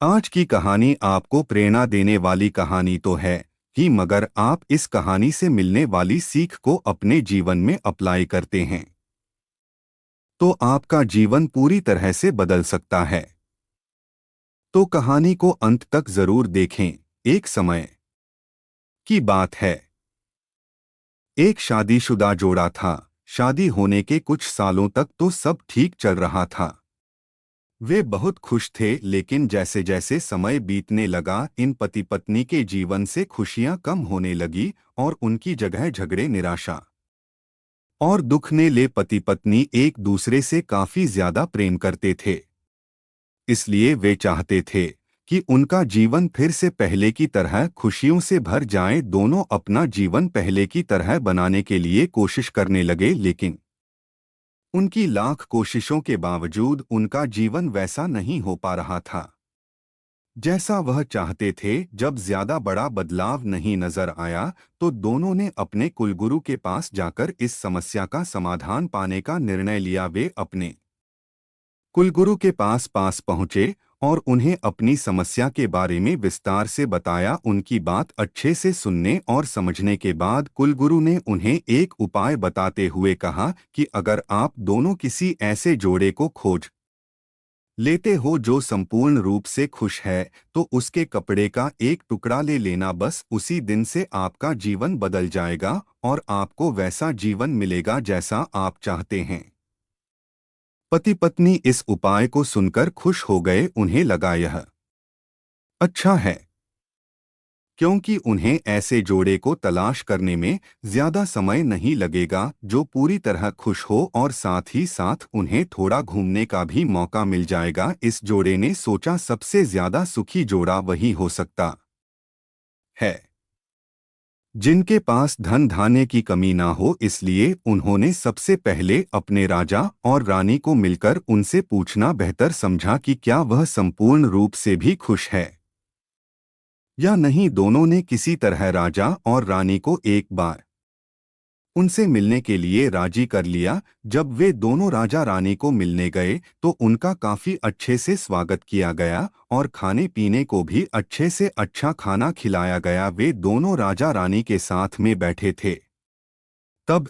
आज की कहानी आपको प्रेरणा देने वाली कहानी तो है कि मगर आप इस कहानी से मिलने वाली सीख को अपने जीवन में अप्लाई करते हैं तो आपका जीवन पूरी तरह से बदल सकता है। तो कहानी को अंत तक जरूर देखें। एक समय की बात है। एक शादीशुदा जोड़ा था। शादी होने के कुछ सालों तक तो सब ठीक चल रहा था। वे बहुत खुश थे, लेकिन जैसे जैसे समय बीतने लगा इन पति पत्नी के जीवन से खुशियां कम होने लगी और उनकी जगह झगड़े, निराशा और दुख ने ले। पति पत्नी एक दूसरे से काफी ज्यादा प्रेम करते थे, इसलिए वे चाहते थे कि उनका जीवन फिर से पहले की तरह खुशियों से भर जाए। दोनों अपना जीवन पहले की तरह बनाने के लिए कोशिश करने लगे, लेकिन उनकी लाख कोशिशों के बावजूद उनका जीवन वैसा नहीं हो पा रहा था जैसा वह चाहते थे। जब ज्यादा बड़ा बदलाव नहीं नजर आया तो दोनों ने अपने कुलगुरु के पास जाकर इस समस्या का समाधान पाने का निर्णय लिया। वे अपने कुलगुरु के पास पहुंचे और उन्हें अपनी समस्या के बारे में विस्तार से बताया। उनकी बात अच्छे से सुनने और समझने के बाद कुलगुरु ने उन्हें एक उपाय बताते हुए कहा कि अगर आप दोनों किसी ऐसे जोड़े को खोज लेते हो जो संपूर्ण रूप से खुश है, तो उसके कपड़े का एक टुकड़ा ले लेना। बस उसी दिन से आपका जीवन बदल जाएगा और आपको वैसा जीवन मिलेगा जैसा आप चाहते हैं। पति पत्नी इस उपाय को सुनकर खुश हो गए। उन्हें लगा यह अच्छा है, क्योंकि उन्हें ऐसे जोड़े को तलाश करने में ज्यादा समय नहीं लगेगा जो पूरी तरह खुश हो, और साथ ही साथ उन्हें थोड़ा घूमने का भी मौका मिल जाएगा। इस जोड़े ने सोचा सबसे ज्यादा सुखी जोड़ा वही हो सकता है जिनके पास धन धान्य की कमी ना हो। इसलिए उन्होंने सबसे पहले अपने राजा और रानी को मिलकर उनसे पूछना बेहतर समझा कि क्या वह संपूर्ण रूप से भी खुश है या नहीं। दोनों ने किसी तरह राजा और रानी को एक बार उनसे मिलने के लिए राजी कर लिया। जब वे दोनों राजा रानी को मिलने गए तो उनका काफी अच्छे से स्वागत किया गया और खाने पीने को भी अच्छे से अच्छा खाना खिलाया गया। वे दोनों राजा रानी के साथ में बैठे थे। तब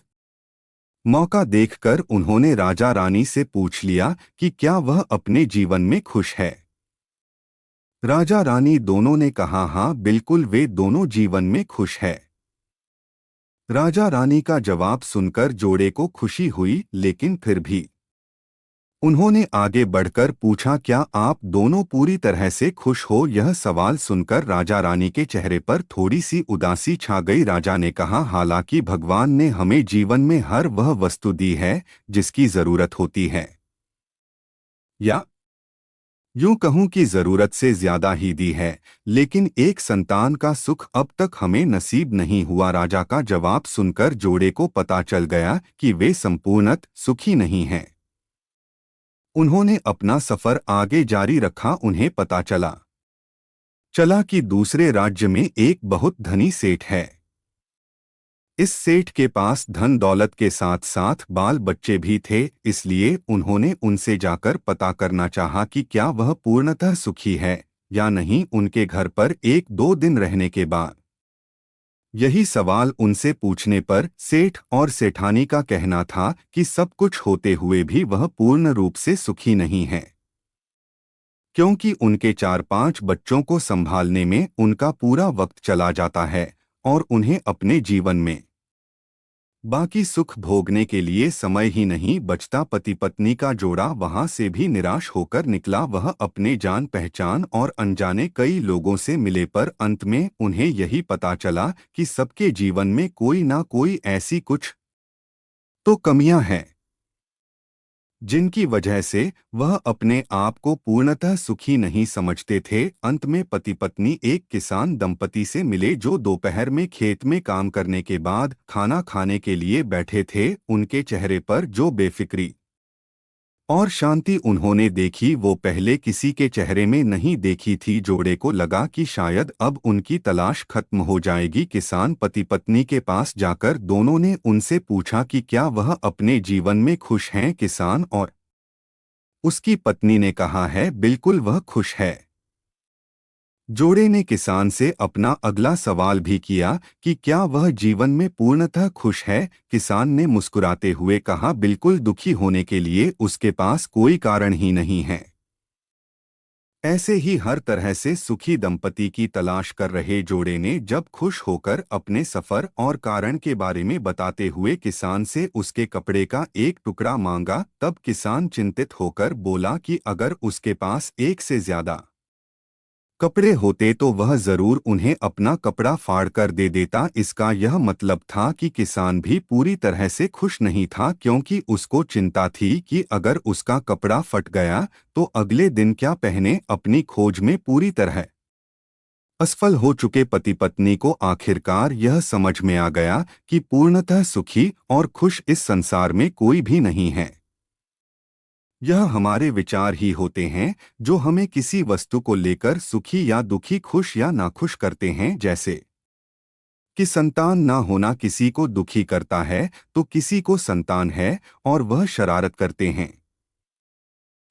मौका देखकर उन्होंने राजा रानी से पूछ लिया कि क्या वह अपने जीवन में खुश है। राजा रानी दोनों ने कहा हाँ बिल्कुल, वे दोनों जीवन में खुश है। राजा रानी का जवाब सुनकर जोड़े को खुशी हुई, लेकिन फिर भी उन्होंने आगे बढ़कर पूछा क्या आप दोनों पूरी तरह से खुश हो। यह सवाल सुनकर राजा रानी के चेहरे पर थोड़ी सी उदासी छा गई। राजा ने कहा हालांकि भगवान ने हमें जीवन में हर वह वस्तु दी है जिसकी जरूरत होती है, या यूं कहूं कि जरूरत से ज्यादा ही दी है, लेकिन एक संतान का सुख अब तक हमें नसीब नहीं हुआ। राजा का जवाब सुनकर जोड़े को पता चल गया कि वे संपूर्णत सुखी नहीं हैं। उन्होंने अपना सफर आगे जारी रखा। उन्हें पता चला कि दूसरे राज्य में एक बहुत धनी सेठ है। इस सेठ के पास धन दौलत के साथ साथ बाल बच्चे भी थे, इसलिए उन्होंने उनसे जाकर पता करना चाहा कि क्या वह पूर्णतः सुखी है या नहीं। उनके घर पर एक दो दिन रहने के बाद यही सवाल उनसे पूछने पर सेठ और सेठानी का कहना था कि सब कुछ होते हुए भी वह पूर्ण रूप से सुखी नहीं है, क्योंकि उनके 4-5 बच्चों को संभालने में उनका पूरा वक्त चला जाता है और उन्हें अपने जीवन में बाकी सुख भोगने के लिए समय ही नहीं बचता। पति पत्नी का जोड़ा वहां से भी निराश होकर निकला। वह अपने जान पहचान और अनजाने कई लोगों से मिले, पर अंत में उन्हें यही पता चला कि सबके जीवन में कोई ना कोई ऐसी कुछ तो कमियां हैं जिनकी वजह से वह अपने आप को पूर्णतः सुखी नहीं समझते थे। अंत में पति पत्नी एक किसान दंपति से मिले जो दोपहर में खेत में काम करने के बाद खाना खाने के लिए बैठे थे। उनके चेहरे पर जो बेफिक्री और शांति उन्होंने देखी वो पहले किसी के चेहरे में नहीं देखी थी। जोड़े को लगा कि शायद अब उनकी तलाश खत्म हो जाएगी। किसान पति पत्नी के पास जाकर दोनों ने उनसे पूछा कि क्या वह अपने जीवन में खुश हैं। किसान और उसकी पत्नी ने कहा है बिल्कुल वह खुश है। जोड़े ने किसान से अपना अगला सवाल भी किया कि क्या वह जीवन में पूर्णतः खुश है। किसान ने मुस्कुराते हुए कहा, बिल्कुल, दुखी होने के लिए उसके पास कोई कारण ही नहीं है। ऐसे ही हर तरह से सुखी दंपति की तलाश कर रहे जोड़े ने जब खुश होकर अपने सफर और कारण के बारे में बताते हुए किसान से उसके कपड़े का एक टुकड़ा मांगा, तब किसान चिंतित होकर बोला कि अगर उसके पास एक से ज्यादा कपड़े होते तो वह जरूर उन्हें अपना कपड़ा फाड़कर दे देता। इसका यह मतलब था कि किसान भी पूरी तरह से खुश नहीं था, क्योंकि उसको चिंता थी कि अगर उसका कपड़ा फट गया तो अगले दिन क्या पहने। अपनी खोज में पूरी तरह असफल हो चुके पति पत्नी को आखिरकार यह समझ में आ गया कि पूर्णतः सुखी और खुश इस संसार में कोई भी नहीं है। यह हमारे विचार ही होते हैं जो हमें किसी वस्तु को लेकर सुखी या दुखी, खुश या नाखुश करते हैं। जैसे कि संतान ना होना किसी को दुखी करता है तो किसी को संतान है और वह शरारत करते हैं।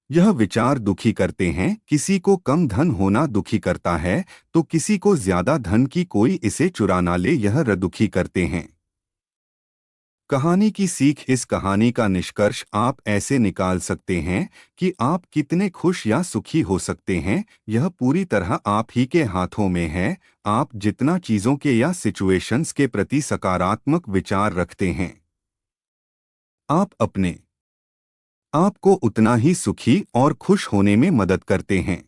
यह विचार दुखी करते हैं। किसी को कम धन होना दुखी करता है तो किसी को ज्यादा धन की कोई इसे चुरा ना ले, यह दुखी करते हैं। कहानी की सीख। इस कहानी का निष्कर्ष आप ऐसे निकाल सकते हैं कि आप कितने खुश या सुखी हो सकते हैं, यह पूरी तरह आप ही के हाथों में है। आप जितना चीजों के या सिचुएशंस के प्रति सकारात्मक विचार रखते हैं, आप अपने आप को उतना ही सुखी और खुश होने में मदद करते हैं।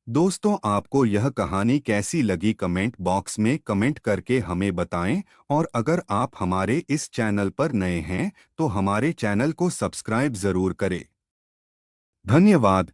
दोस्तों, आपको यह कहानी कैसी लगी कमेंट बॉक्स में कमेंट करके हमें बताएं, और अगर आप हमारे इस चैनल पर नए हैं तो हमारे चैनल को सब्सक्राइब जरूर करें। धन्यवाद।